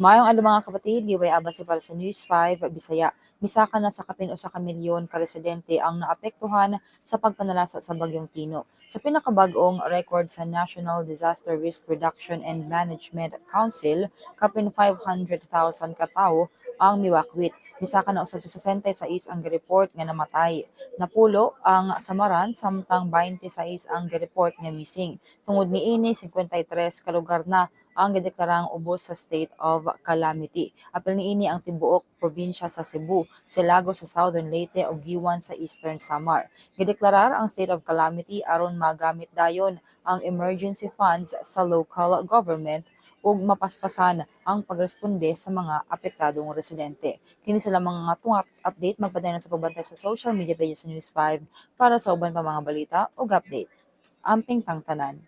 Maayong adlaw mga kapatid, liway abasi para sa News 5 Bisaya. Misaka na sa kapin usa ka milyon ka residente ang naapektuhan sa pagpanalasa sa bagyong Tino. Sa pinakabag-ong record sa National Disaster Risk Reduction and Management Council, kapin 500,000 ka tawo ang miwakwit. Misaka na usab sa 66 ang report nga namatay. Napulo ang samaran samtang 26 ang report nga missing. Tungod niini 53 ka lugar na ang gideklarang ubos sa state of calamity. Apil niini ang tibuok probinsya sa Cebu, Silagos sa Southern Leyte ug Giwan sa Eastern Samar. Gideklarar ang state of calamity aron magamit dayon ang emergency funds sa local government ug mapaspasan ang pagresponde sa mga apektadong residente. Kini sila mga tunga update magpadayon sa pagbantay sa social media pages sa News 5 para sa uban pa mga balita ug update. Amping tangtanan.